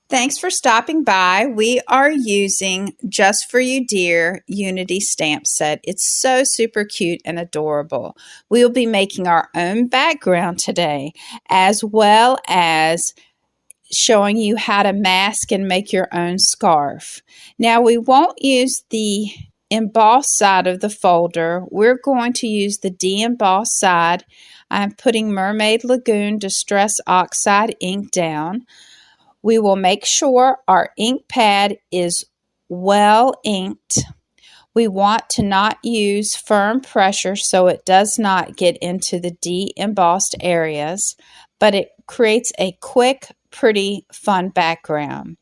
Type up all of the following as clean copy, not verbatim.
Thanks for stopping by. We are using Just For You Dear Unity stamp set. It's so super cute and adorable. We'll be making our own background today, as well as showing you how to mask and make your own scarf. Now, we won't use the embossed side of the folder. We're going to use the de-embossed side. I'm putting Mermaid Lagoon Distress Oxide ink down. We will make sure our ink pad is well inked. We want to not use firm pressure so it does not get into the de-embossed areas, but it creates a quick, pretty, fun background.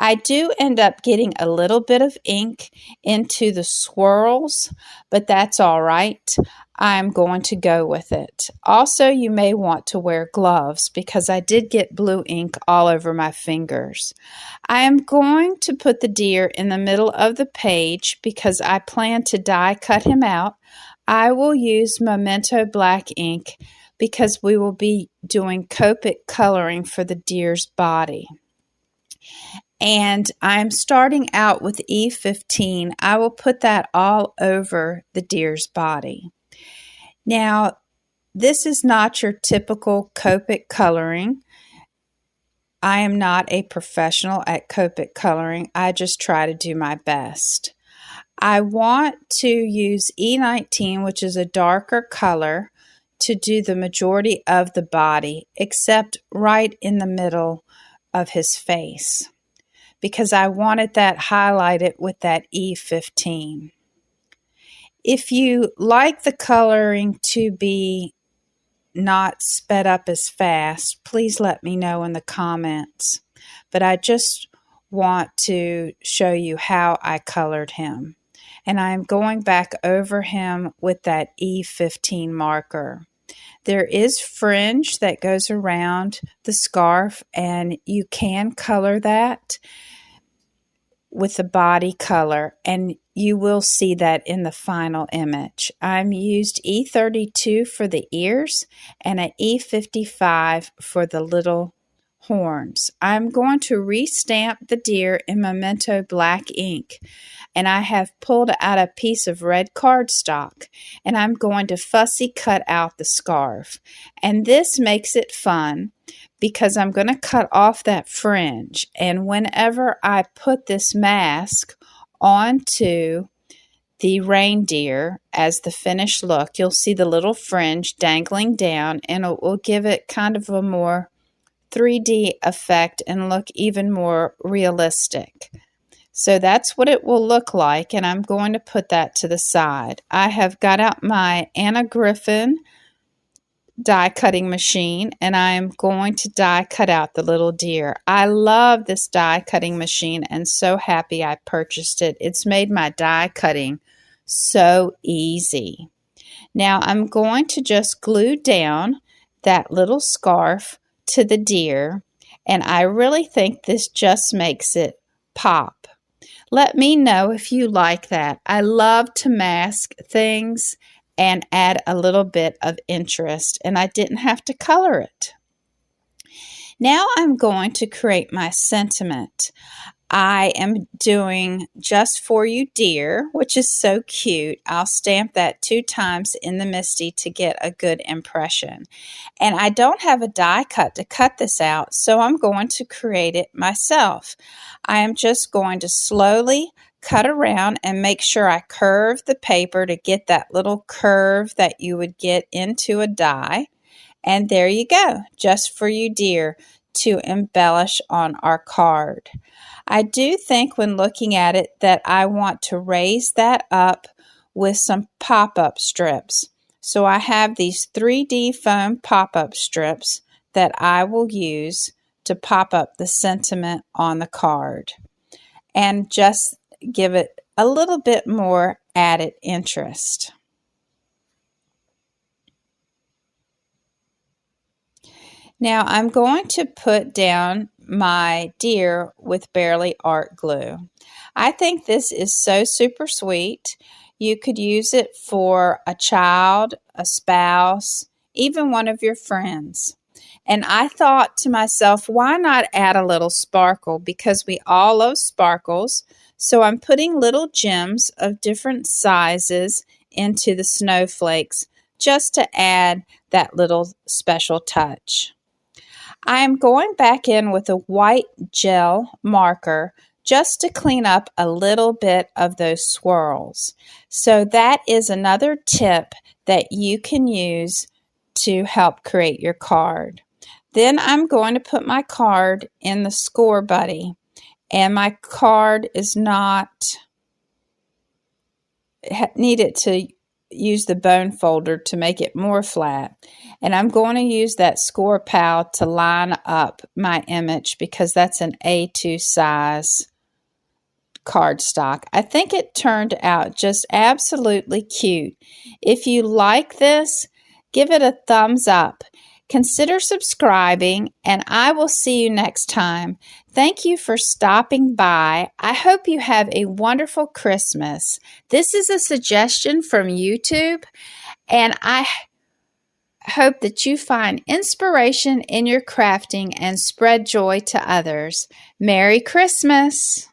I do end up getting a little bit of ink into the swirls, but that's all right. I'm going to go with it. Also, you may want to wear gloves because I did get blue ink all over my fingers. I am going to put the deer in the middle of the page because I plan to die cut him out. I will use Memento black ink because we will be doing Copic coloring for the deer's body. And I'm starting out with E15. I will put that all over the deer's body. Now, this is not your typical Copic coloring. I am not a professional at Copic coloring. I just try to do my best. I want to use E19, which is a darker color, to do the majority of the body, except right in the middle of his face, because I wanted that highlighted with that E15. If you like the coloring to be not sped up as fast, please let me know in the comments. But I just want to show you how I colored him. And I'm going back over him with that E15 marker. There is fringe that goes around the scarf, and you can color that with the body color, and you will see that in the final image. I'm used E32 for the ears and an E55 for the little horns. I'm going to restamp the deer in Memento black ink, and I have pulled out a piece of red cardstock, and I'm going to fussy cut out the scarf. And this makes it fun because I'm going to cut off that fringe, and whenever I put this mask onto the reindeer as the finished look, you'll see the little fringe dangling down, and it will give it kind of a more 3D effect and look even more realistic. So that's what it will look like, and I'm going to put that to the side. I have got out my Anna Griffin die cutting machine, and I'm going to die cut out the little deer. I love this die cutting machine and so happy I purchased it. It's made my die cutting so easy. Now I'm going to just glue down that little scarf to the deer, and I really think this just makes it pop. Let me know if you like that. I love to mask things and add a little bit of interest, and I didn't have to color it. Now I'm going to create my sentiment. I am doing Just For You Dear, which is so cute. I'll stamp that 2 times in the MISTI to get a good impression. And I don't have a die cut to cut this out, so I'm going to create it myself. I am just going to slowly cut around and make sure I curve the paper to get that little curve that you would get into a die. And there you go, Just For You Dear, to embellish on our card. I do think when looking at it that I want to raise that up with some pop-up strips. So I have these 3D foam pop-up strips that I will use to pop up the sentiment on the card and just give it a little bit more added interest. Now I'm going to put down my deer with Bearly Art Glue. I think this is so super sweet. You could use it for a child, a spouse, even one of your friends. And I thought to myself, why not add a little sparkle? Because we all love sparkles. So I'm putting little gems of different sizes into the snowflakes just to add that little special touch. I am going back in with a white gel marker just to clean up a little bit of those swirls. So that is another tip that you can use to help create your card. Then I'm going to put my card in the Score Buddy, and my card is not needed to use the bone folder to make it more flat. And I'm going to use that Score Pal to line up my image because that's an A2 size cardstock. I think it turned out just absolutely cute. If you like this, give it a thumbs up. Consider subscribing, and I will see you next time. Thank you for stopping by. I hope you have a wonderful Christmas. This is a suggestion from YouTube, and I hope that you find inspiration in your crafting and spread joy to others. Merry Christmas!